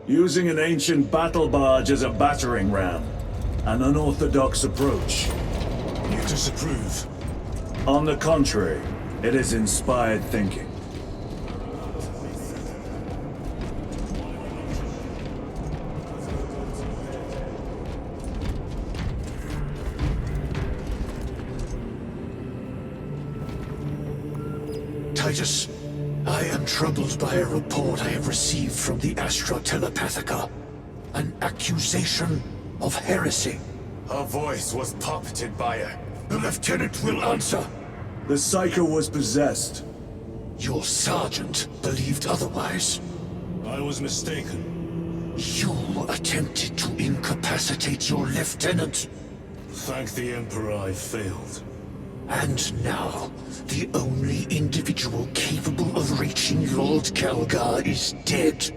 Using an ancient battle barge as a battering ram. An unorthodox approach. You disapprove? On the contrary, it is inspired thinking. Titus, I am troubled by a report I have received from the Astra Telepathica. An accusation of heresy. Her voice was puppeted by her. The lieutenant will answer. The Psycho was possessed. Your sergeant believed otherwise. I was mistaken. You attempted to incapacitate your lieutenant. Thank the Emperor I failed. And now, the only individual capable of reaching Lord Kelgar is dead.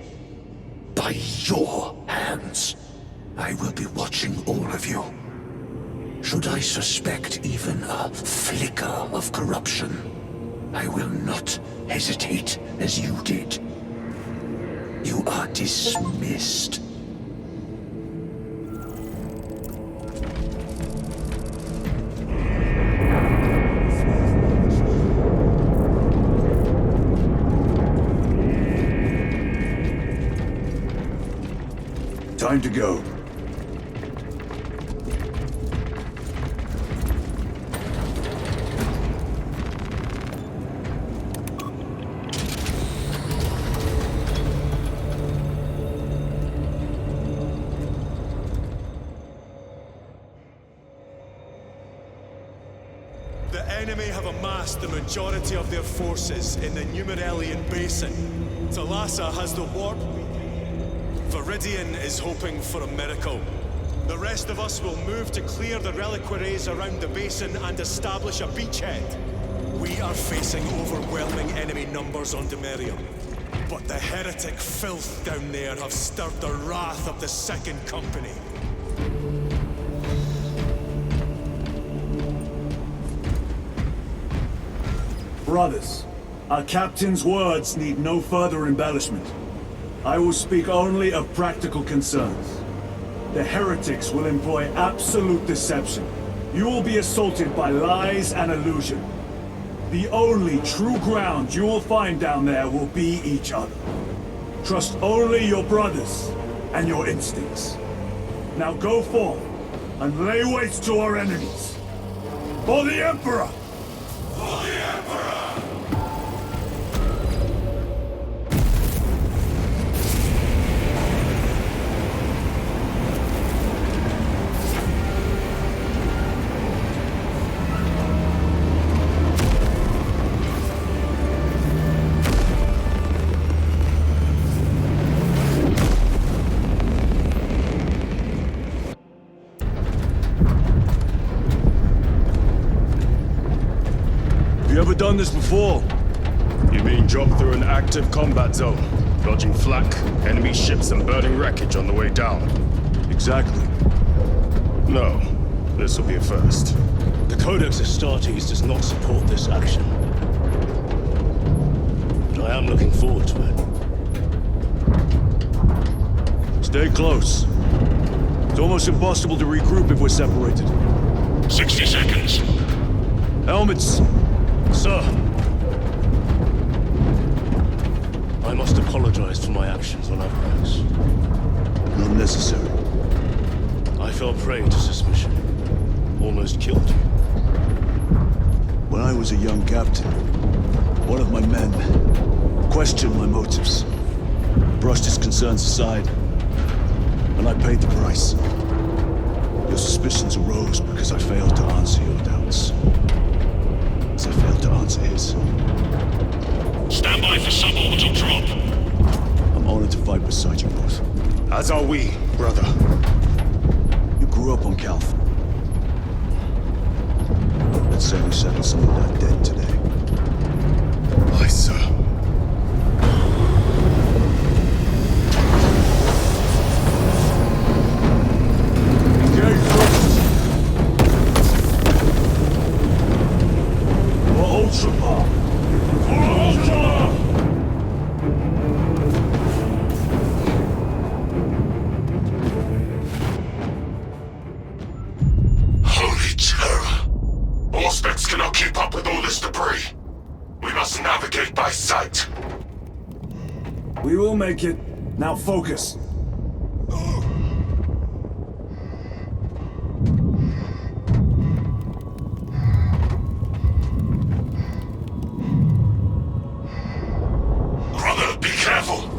By your hands. I will be watching all of you. Should I suspect even a flicker of corruption, I will not hesitate as you did. You are dismissed. Time to go. The enemy have amassed the majority of their forces in the Numeralian Basin. Thalassa has the warp. Viridian is hoping for a miracle. The rest of us will move to clear the reliquaries around the basin and establish a beachhead. We are facing overwhelming enemy numbers on Demerium. But the heretic filth down there have stirred the wrath of the Second Company. Brothers, our captain's words need no further embellishment. I will speak only of practical concerns. The heretics will employ absolute deception. You will be assaulted by lies and illusion. The only true ground you will find down there will be each other. Trust only your brothers and your instincts. Now go forth and lay waste to our enemies. For the Emperor! For the Emperor! You ever done this before? You mean drop through an active combat zone, dodging flak, enemy ships and burning wreckage on the way down? Exactly. No, this will be a first. The Codex Astartes does not support this action. But I am looking forward to it. Stay close. It's almost impossible to regroup if we're separated. 60 seconds. Helmets! Sir! I must apologize for my actions on Avarax. Not necessary. I fell prey to suspicion. Almost killed you. When I was a young captain, one of my men questioned my motives, brushed his concerns aside, and I paid the price. Your suspicions arose because I failed to answer your doubts. As I failed to answer his. Stand by for suborbital drop. I'm honored to fight beside you both. As are we, brother. You grew up on Calth. Let's say we settle some of that debt today. Aye, sir. make it. Now focus. Brother, be careful.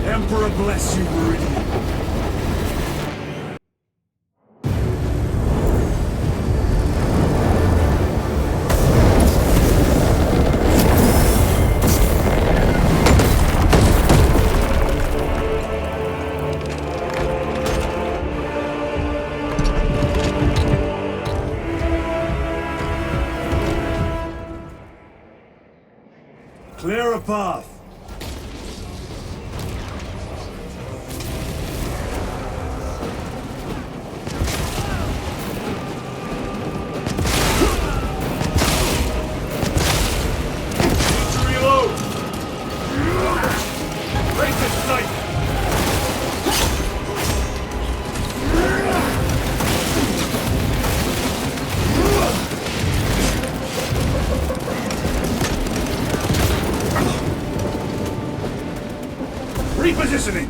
Emperor bless you, Meridian. Clear a path. Repositioning!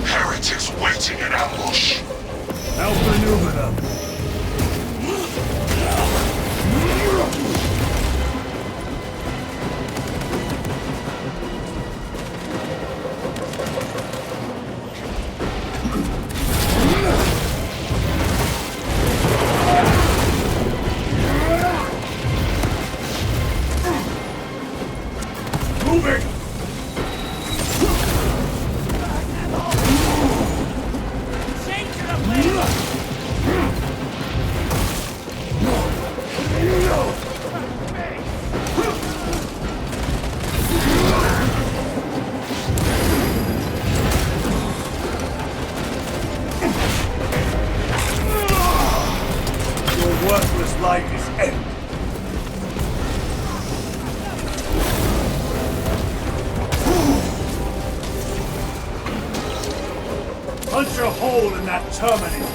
Heretics waiting in ambush. Outmaneuver them. Moving! Your worthless life is ended. Punch a hole in that terminator.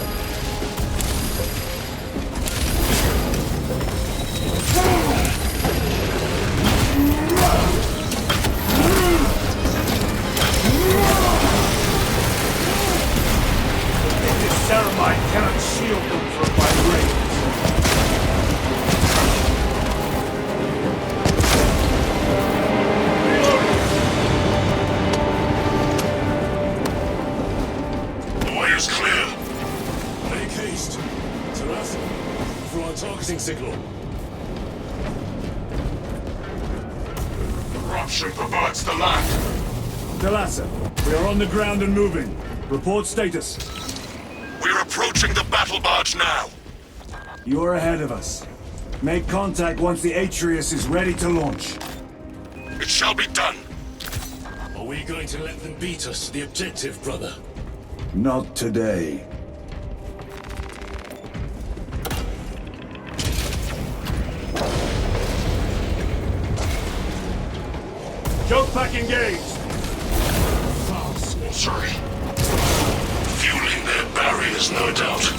This Ceramite cannot shield them from my rays. Is clear. Make haste. Tarasa, for our targeting signal. Corruption perverts the land. Talassa, we are on the ground and moving. Report status. We're approaching the battle barge now. You are ahead of us. Make contact once the Atreus is ready to launch. It shall be done. Are we going to let them beat us to the objective, brother? Not today. Choke pack engaged! Foul sorcery. Fueling their barriers, no doubt.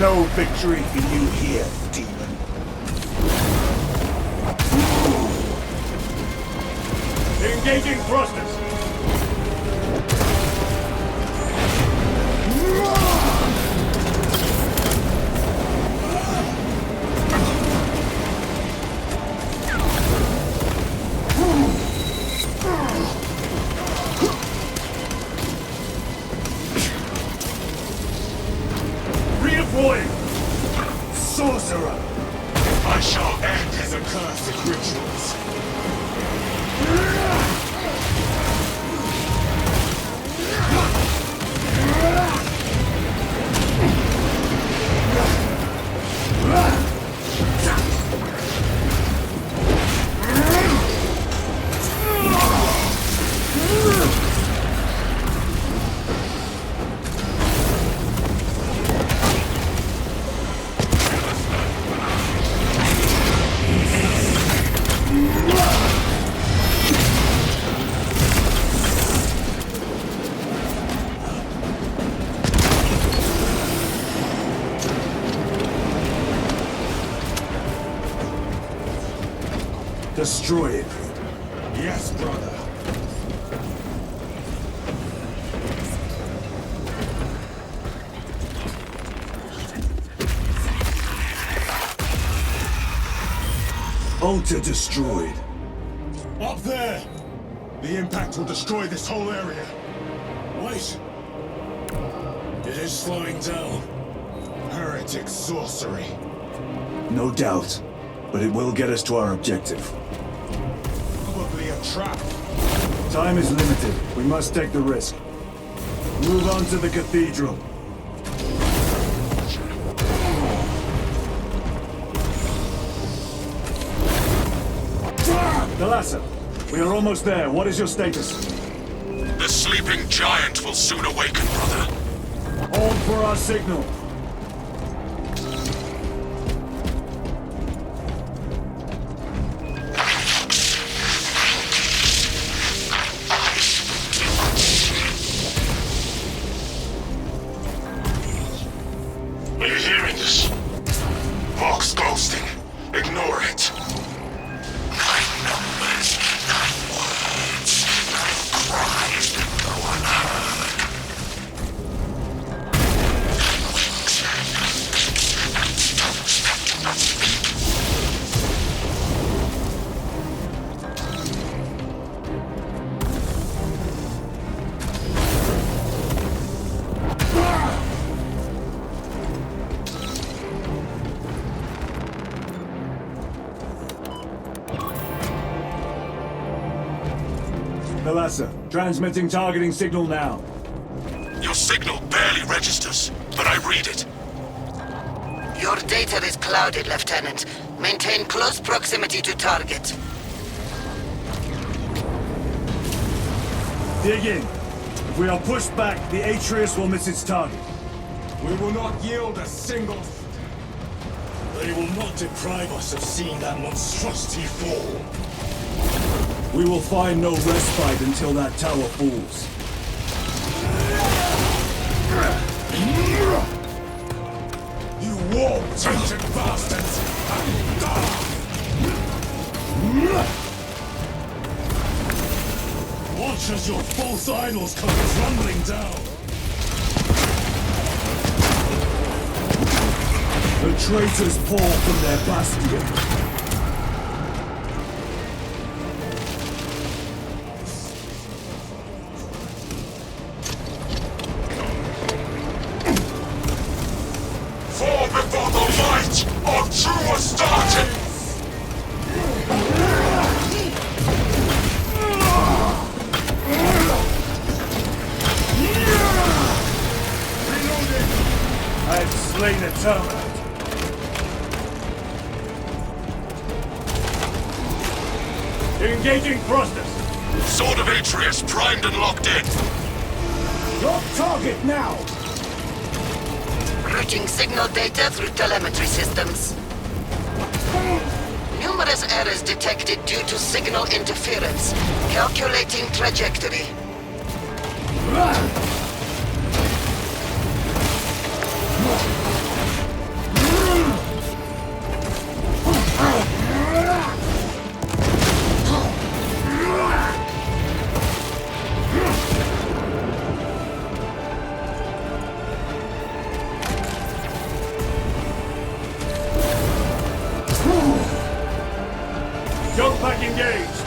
No victory for you here, demon. Engaging thrusters. sorcerer! I shall end His accursed rituals. Destroy it. Yes, brother. Altar destroyed. Up there! The impact will destroy this whole area. Wait! It is slowing down. Heretic sorcery. No doubt. But it will get us to our objective. Probably a trap. Time is limited. We must take the risk. Move on to the cathedral. Thalassa, we are almost there. What is your status? The sleeping giant will soon awaken, brother. Hold for our signal. Are you hearing this? Vox ghosting. Ignore it. My numbers, not words. Cries that go unheard. Thalassa, transmitting targeting signal now. Your signal barely registers, but I read it. Your data is clouded, Lieutenant. Maintain close proximity to target. Dig in. If we are pushed back, the Atreus will miss its target. We will not yield a single... They will not deprive us of seeing that monstrosity fall. We will find no respite until that tower falls. You war-tainted bastards! Watch as your false idols come crumbling down! The traitors pour from their bastion. Fall before the light of true Astarte! I have slain a terminate. Engaging thrusters. Sword of Atreus primed and locked in. Lock target now. Routing signal data through telemetry systems. Numerous errors detected due to signal interference. Calculating trajectory. Jump pack engaged.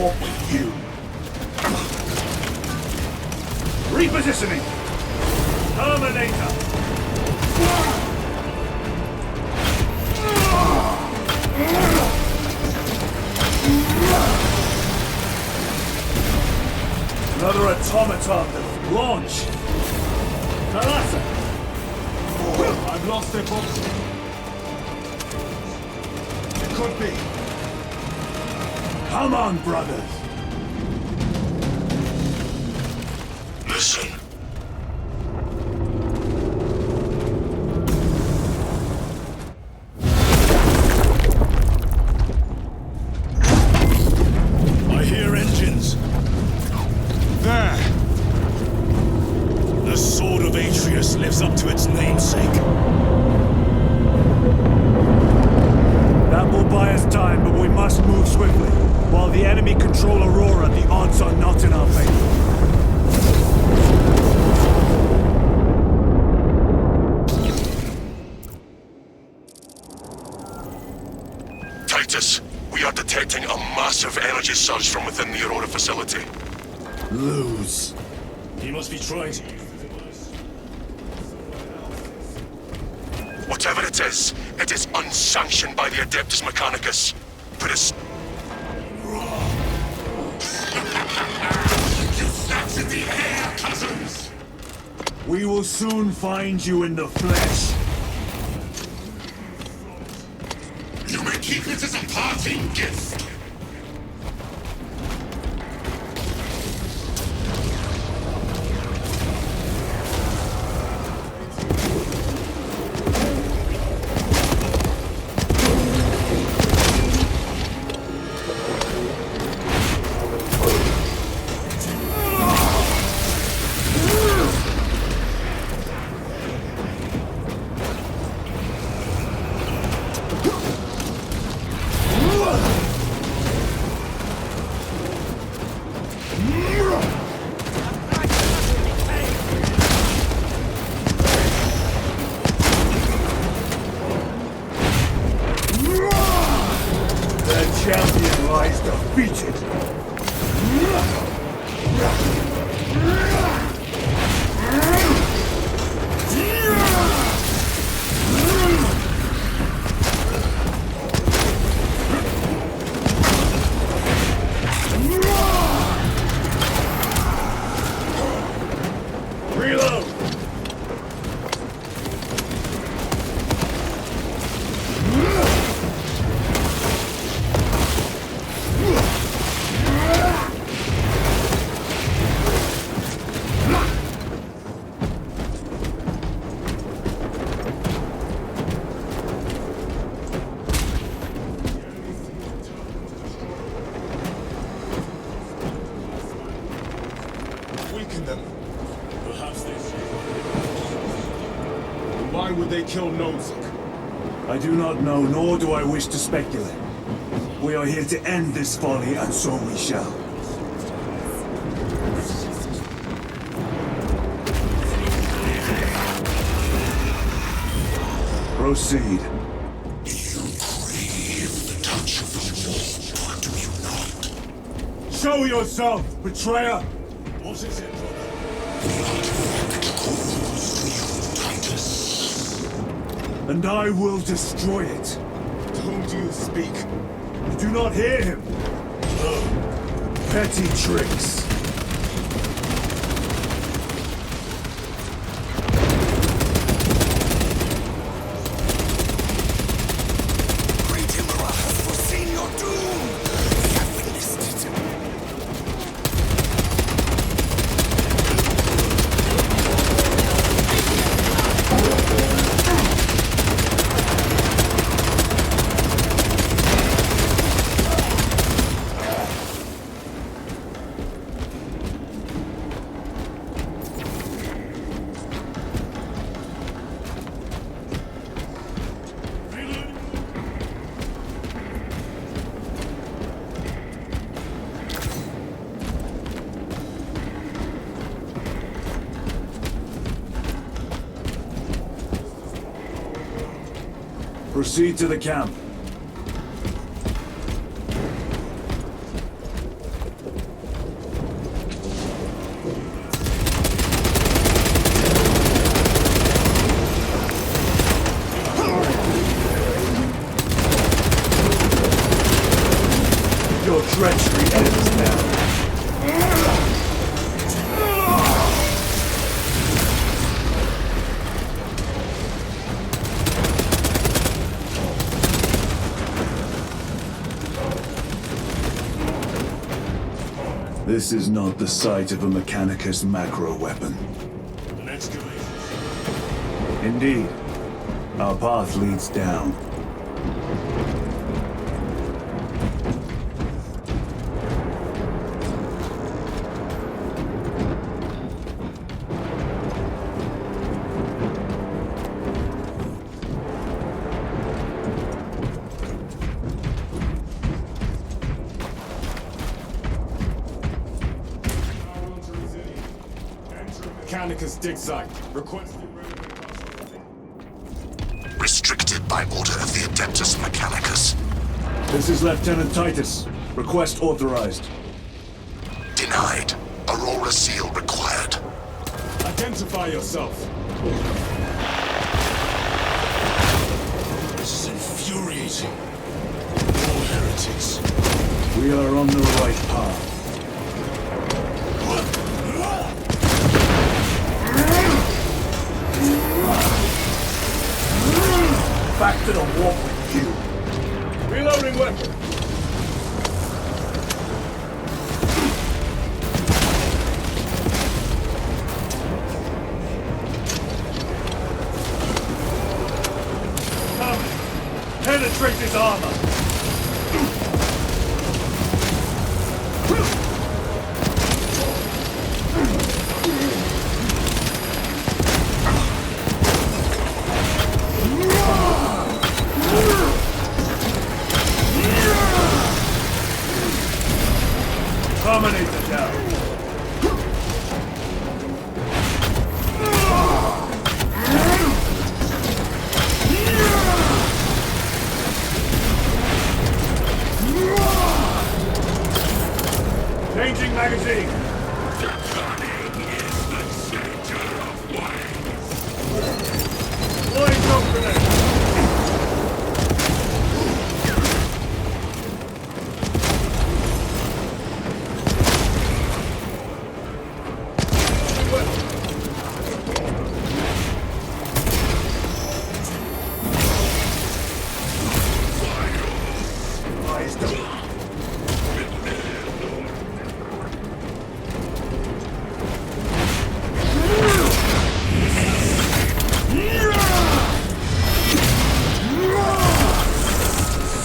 talk with you. Repositioning! Terminator! Another automaton! Launch! Thalassa! I've lost their box. It could be. Come on, brothers! Listen. I hear engines. There. The Sword of Atreus lives up to its namesake. That will buy us time, but we must move swiftly. While the enemy control Aurora, the odds are not in our favor. Titus, we are detecting a massive energy surge from within the Aurora facility. Lose. He must be trying to... Whatever it is unsanctioned by the Adeptus Mechanicus. Put us... You snaps in the air, cousins! We will soon find you in the flesh. You may keep it as a parting gift. Champion lies defeated. Reload. Weaken them. Perhaps they should. Why would they kill Nozick? I do not know, nor do I wish to speculate. We are here to end this folly, and so we shall. Proceed. You crave the touch of the Lord, do you not? Show yourself, betrayer! What is it, brother? The artifact calls to you, Titus. And I will destroy it. To whom do you speak? You do not hear him. Petty tricks. Great Imra has foreseen your doom. We have witnessed it. Proceed to the camp. Chemistry ends now. This is not the site of a Mechanicus macro weapon. An excavation. Indeed. Our path leads down. Mechanicus dig site. Requesting Restricted by order of the Adeptus Mechanicus. This is Lieutenant Titus. Request authorized. Denied. Aurora seal required. Identify yourself. This is infuriating. All heretics. We are on the right path. Back to the warp with you. Reloading weapon. Penetrate his armor. Terminator down. Changing magazine. Deploying jump grenade.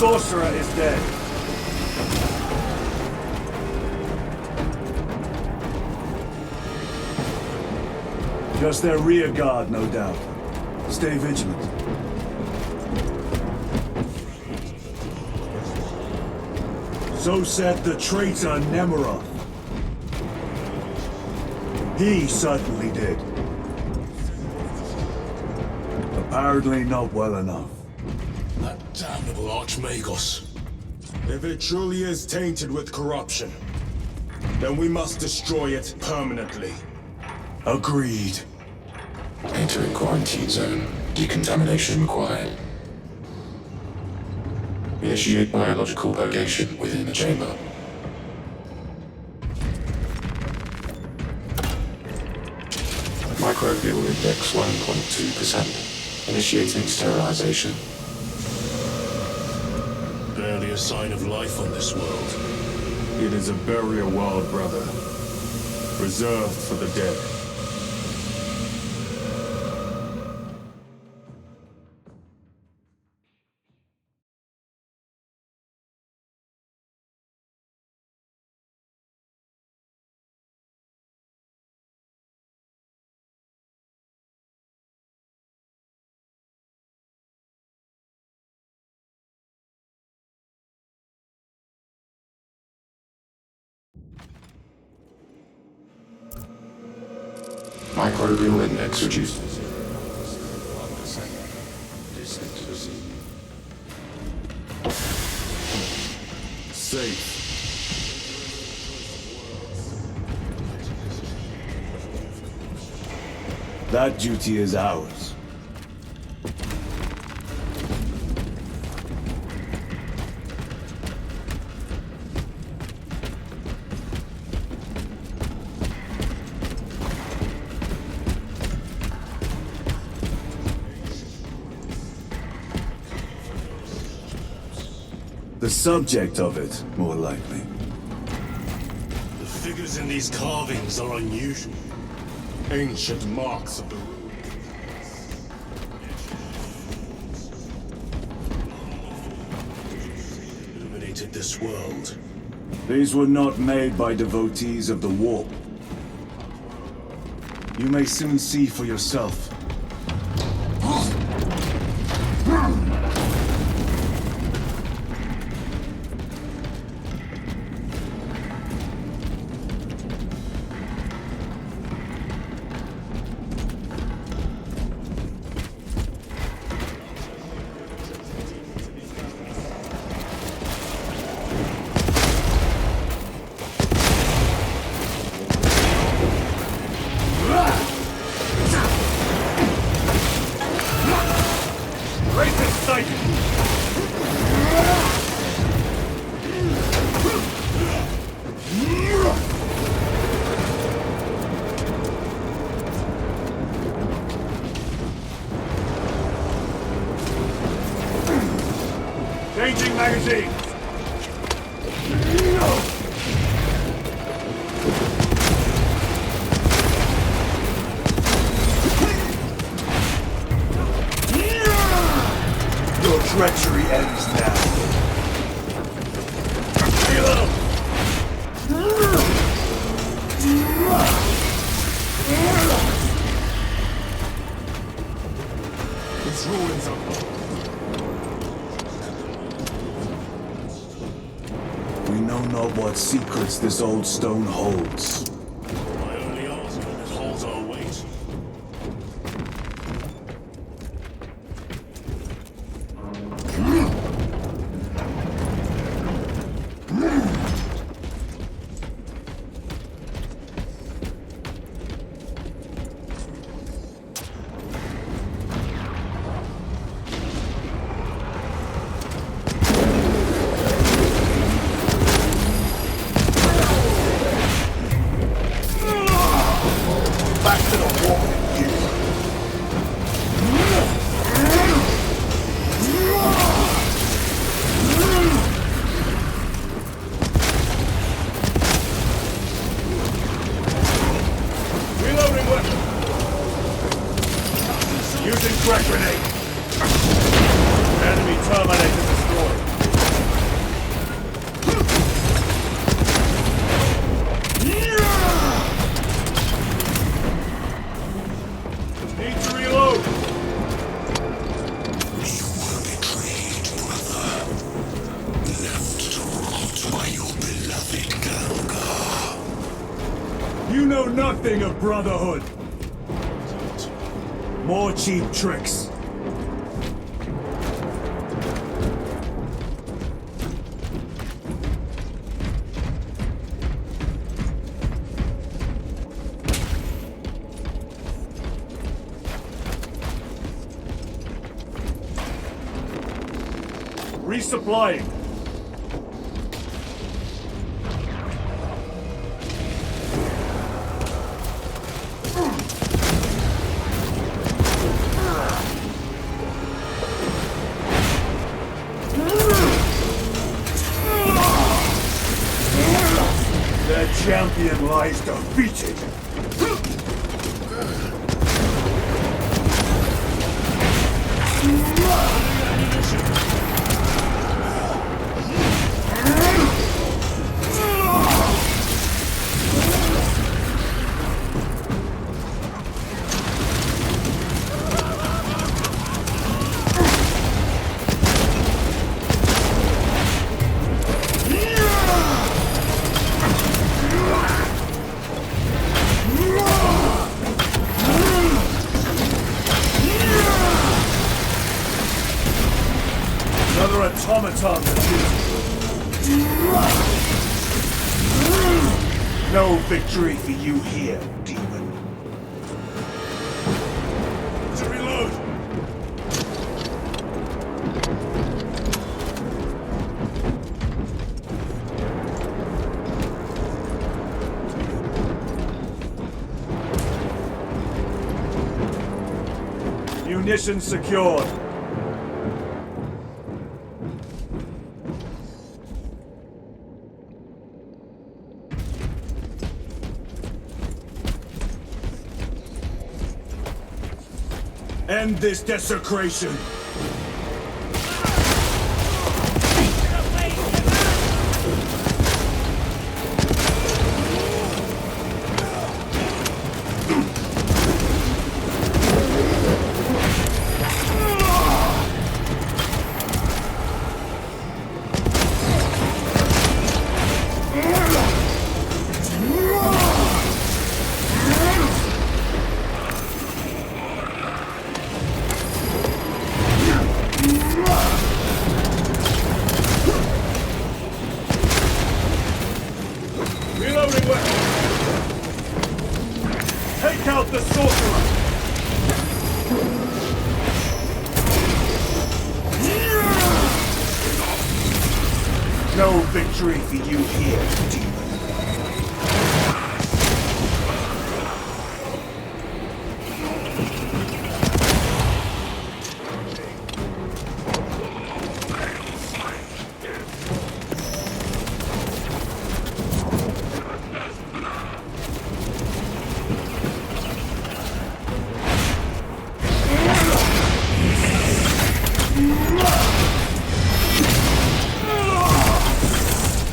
Sorcerer is dead. Just their rear guard, no doubt. Stay vigilant. So said the traitor Nemeroth. He certainly did. Apparently not well enough. That damnable Archmagos. If it truly is tainted with corruption, then we must destroy it permanently. Agreed. Entering quarantine zone. Decontamination required. Initiate biological purgation within the chamber. Microbial index 1.2%. Initiating sterilization. Barely a sign of life on this world. It is a burial world, brother. Reserved for the dead. Microbial index reduced. Safe. That duty is ours. The subject of it, more likely. The figures in these carvings are unusual. Ancient marks of the illuminated this world. These were not made by devotees of the warp. You may soon see for yourself. Changing magazine! Your treachery ends now. Reload! Its ruins are We know not what secrets this old stone holds. my only argument that holds our weight. Back to the wall with you. Reloading weapon. Using frag grenade. Enemy terminator destroyed. Need to reload. You were betrayed, brother. Left to rot by your beloved Galgar. You know nothing of brotherhood. More cheap tricks. Resupplying. Their champion lies defeated. Another automaton defeated. No victory for you here, demon. To reload! Munitions secured. End this desecration! Reloading weapon! Take out the sorcerer! No victory for you here, demon.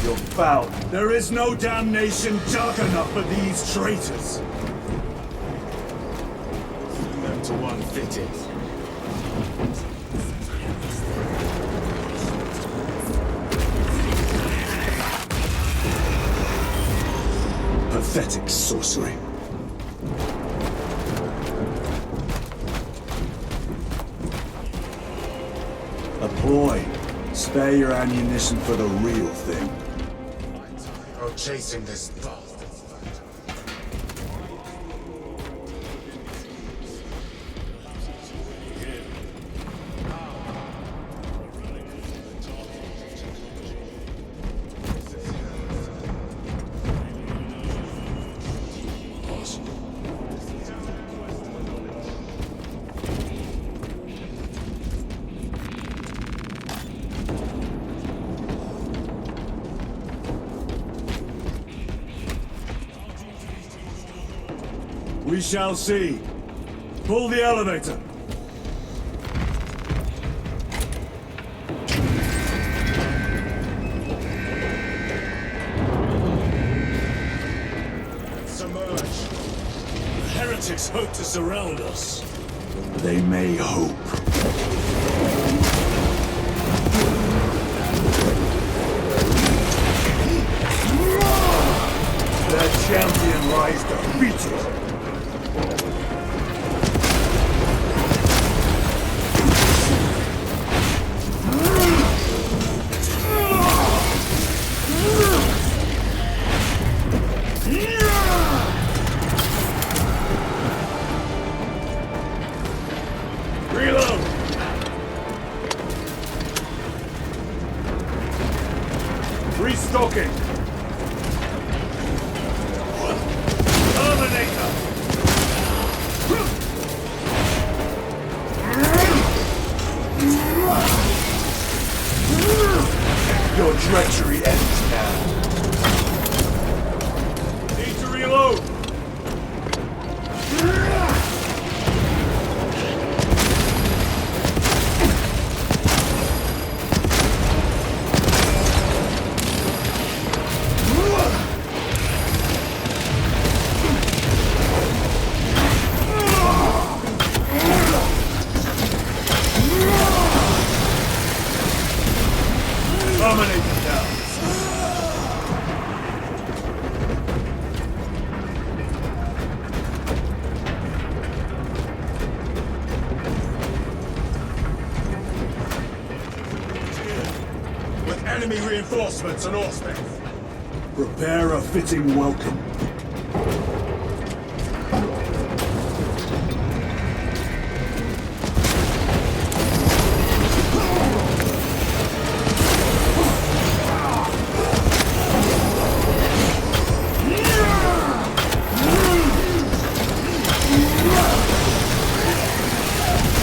You're foul. There is no damnation dark enough for these traitors. Send them to unfitted. Pathetic sorcery. A ploy. Spare your ammunition for the real thing. Oh, chasing this bastard. We shall see. Pull the elevator. Submerge. The heretics hope to surround us. They may hope. Their champion lies defeated. Reload! Restocking! Terminator! Your treachery ends now. Need to reload! Terminator down. With enemy reinforcements and Auspex. Prepare a fitting welcome.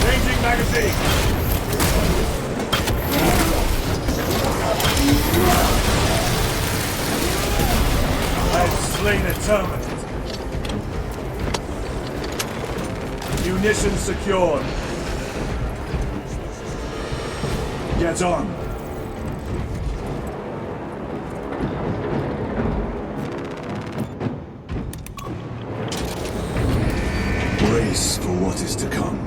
Changing magazine. I've slain a terminate. Munitions secured. Get on! Brace for what is to come.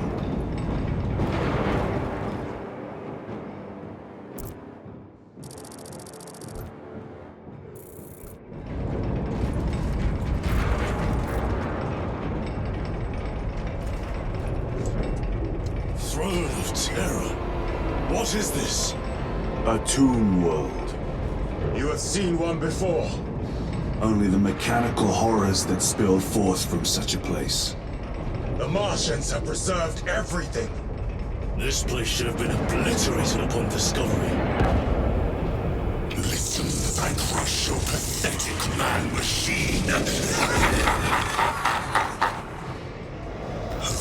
Throne of Terror. What is this? A tomb world. You have seen one before. Only the mechanical horrors that spilled forth from such a place. The Martians have preserved everything. This place should have been obliterated upon discovery. Listen as I crush your pathetic man-machine.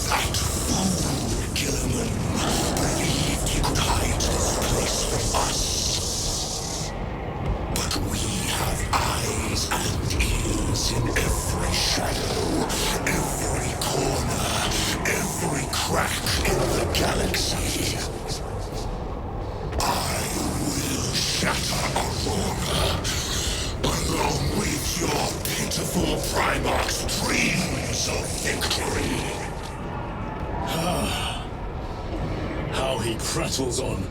That fool, Gilliman, believed he could hide this place from us. But we have eyes and ears in every shadow, every corner, every crack in the galaxy. I will shatter Aurora, along with your pitiful Primarch's dreams of victory. How he prattles on.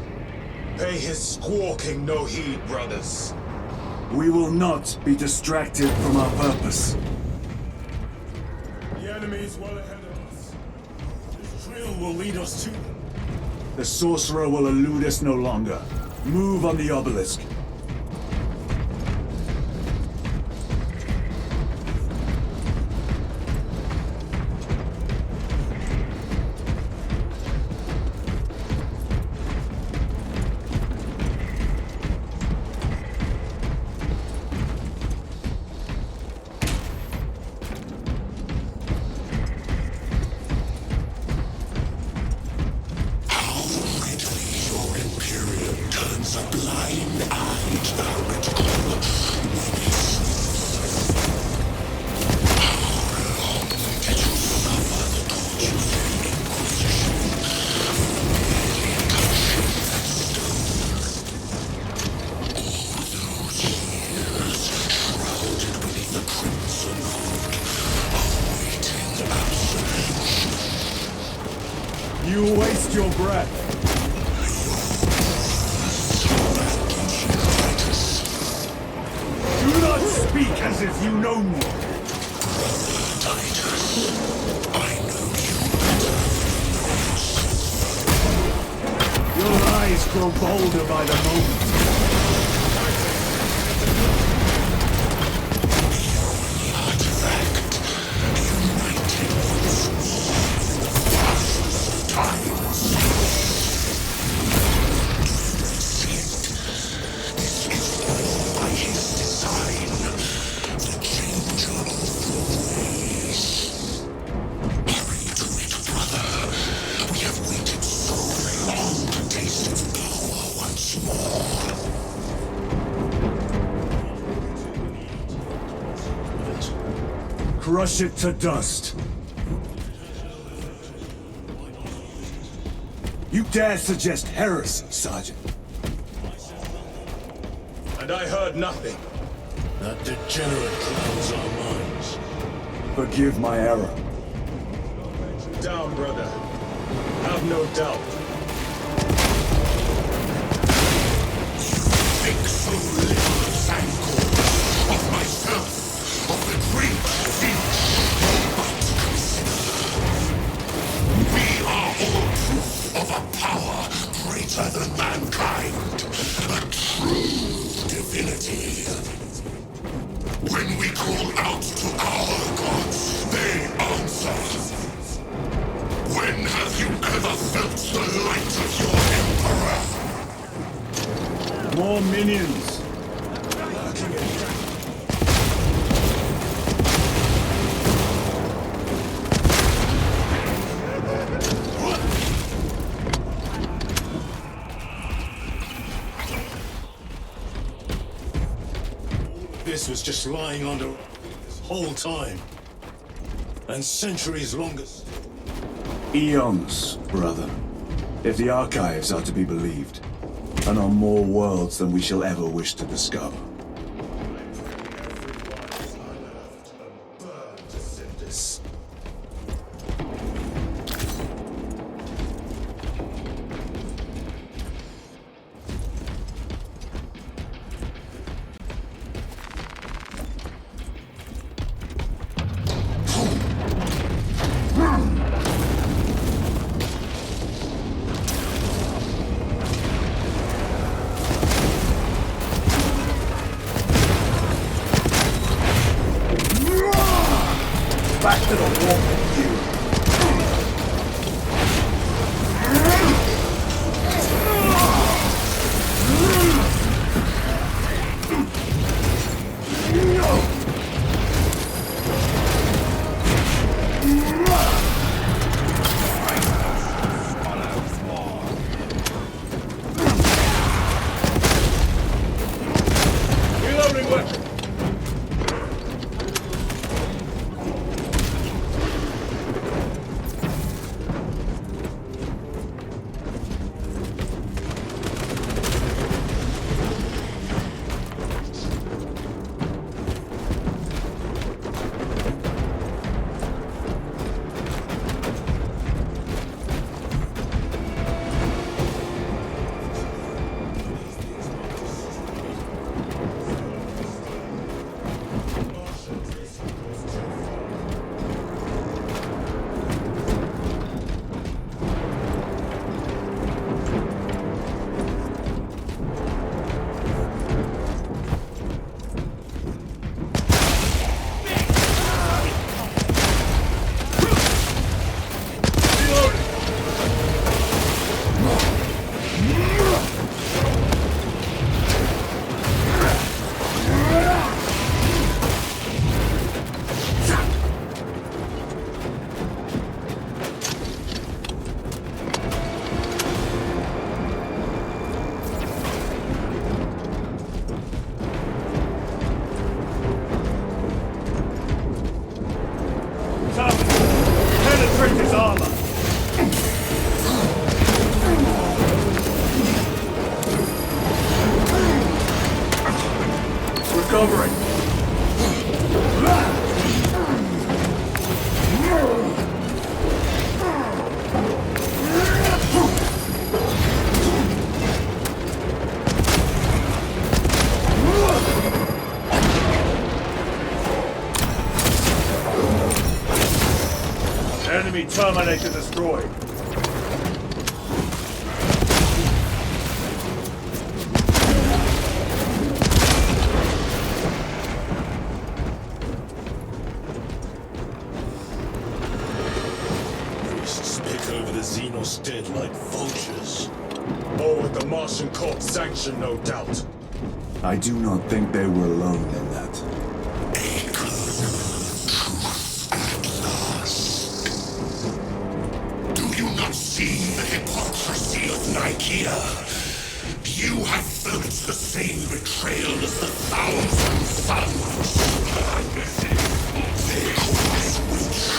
Pay his squawking no heed, brothers. We will not be distracted from our purpose. The enemy is well ahead of us. This trail will lead us to them. The sorcerer will elude us no longer. Move on the obelisk. You waste your breath. Do not speak as if you know me. Your eyes grow bolder by the moment. Crush it to dust. You dare suggest heresy, Sergeant? And I heard nothing. That degenerate clouds our minds. Forgive my error. Down, brother. Have no doubt. Think so little of Thancor, of myself, of the great future. But consider, we are all proof of a power greater than mankind, a true divinity. When we call out to our gods, they answer. When have you ever felt the light of your Emperor? More minions. This was just lying under this whole time. And centuries longer. Eons, brother. If the archives are to be believed. and on more worlds than we shall ever wish to discover. Back to the wall with you. Reloading weapon. Penetrate his armor! Recovering! Enemy Terminator destroyed. Priests pick over the Xenos dead like vultures. All with the Martian Corps sanction, no doubt. I do not think they were alone in that. See the hypocrisy of Nicaea. You have felt the same betrayal as the 1,000 suns. They cross witch,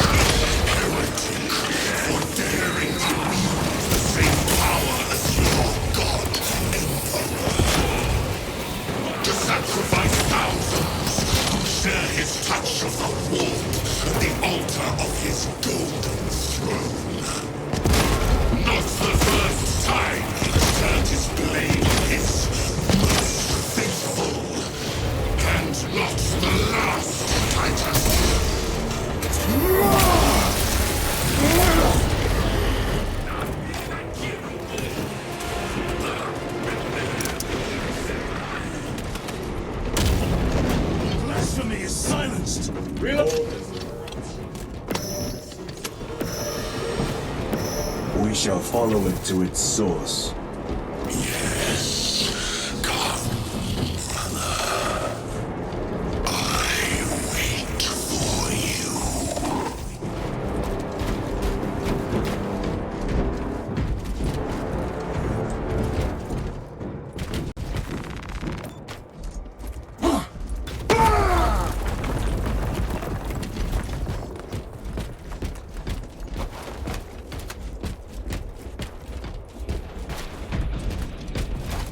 heretic, for daring to wield the same power as your god, Emperor. To sacrifice thousands, to share his touch of the warp and the altar of his golden throne. Not the first time he turned his blade on his most faithful. And not the last, Titus. Blasphemy is silenced. We shall follow it to its source. Yes, come, brother. I wait for you.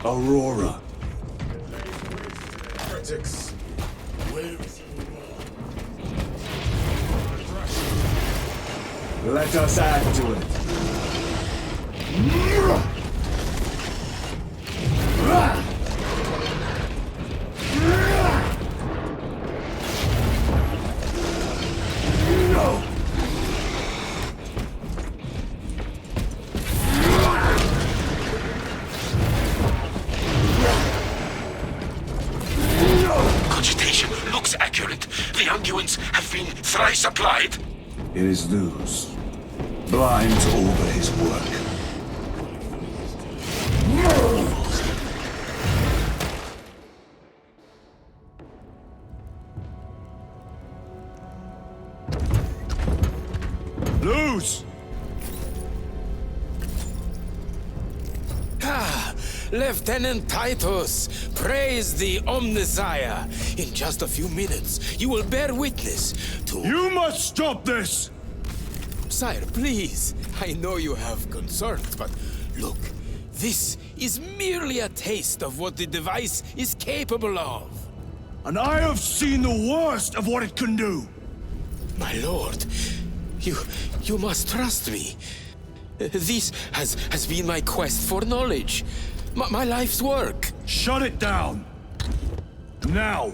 Aurora. Heretics. Let us add to it. Cogitation looks accurate. The unguents have been thrice applied. It is Zeus. Blind over his work. Lose! Ah, Lieutenant Titus, praise the Omnissiah. In just a few minutes, you will bear witness to... You must stop this! Sire, please. I know you have concerns, but look, this is merely a taste of what the device is capable of. And I have seen the worst of what it can do! My lord, you must trust me. This has been my quest for knowledge. My life's work. Shut it down! Now!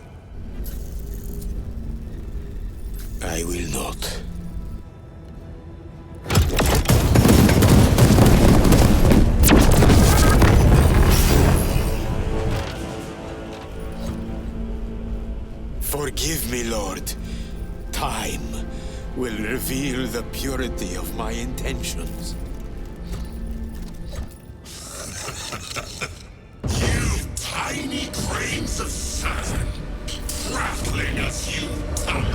I will not. Forgive me, Lord. Time will reveal the purity of my intentions. You tiny grains of sand, prattling as you come.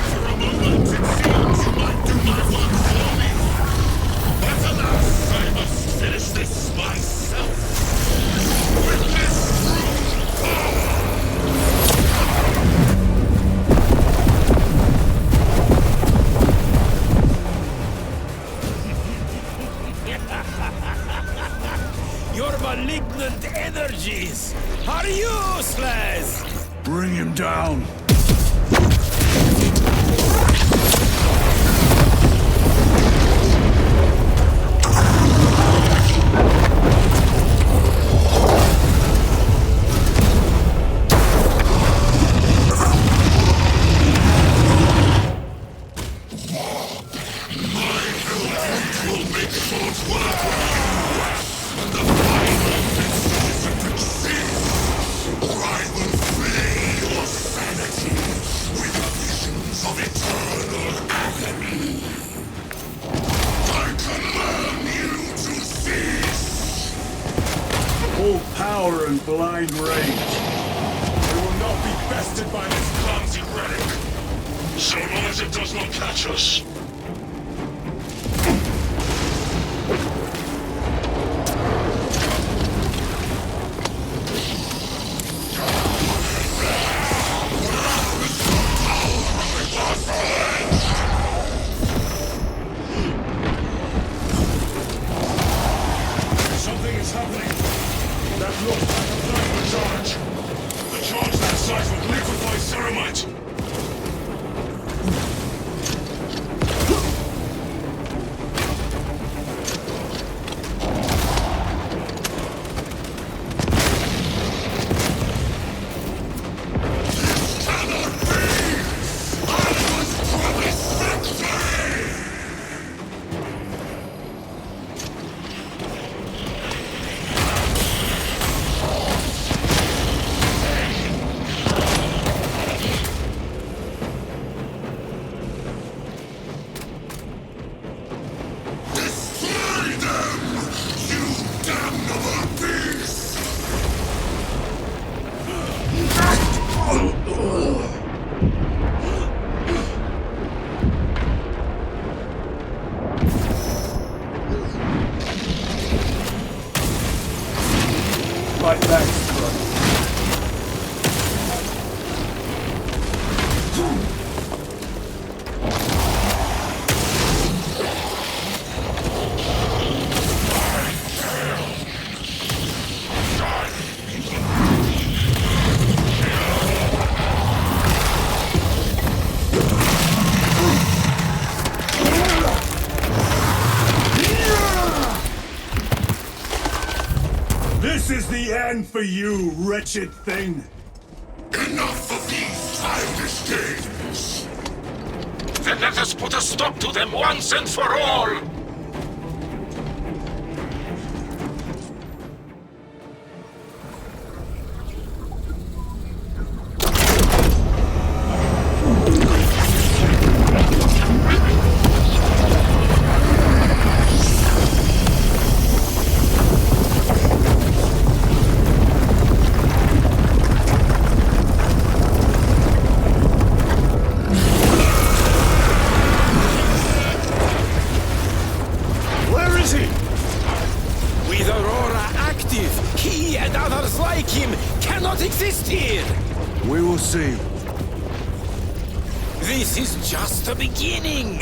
For a moment, it seems you might do my work for me. But alas, I must finish this myself. With this brute power. Your malignant energies are useless! Bring him down! Full power and blind rage. We will not be bested by this clumsy relic. So long as it does not catch us. Something is happening. That looks like a plasma charge. A charge that size would liquefy ceramite. the end for you, wretched thing. Enough of these childish games! Then let us put a stop to them once and for all! He and others like him cannot exist here! We will see. This is just the beginning!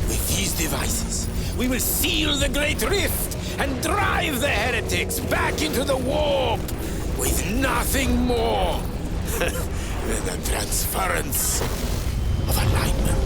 With these devices, we will seal the Great Rift and drive the heretics back into the warp with nothing more than the transference of alignment.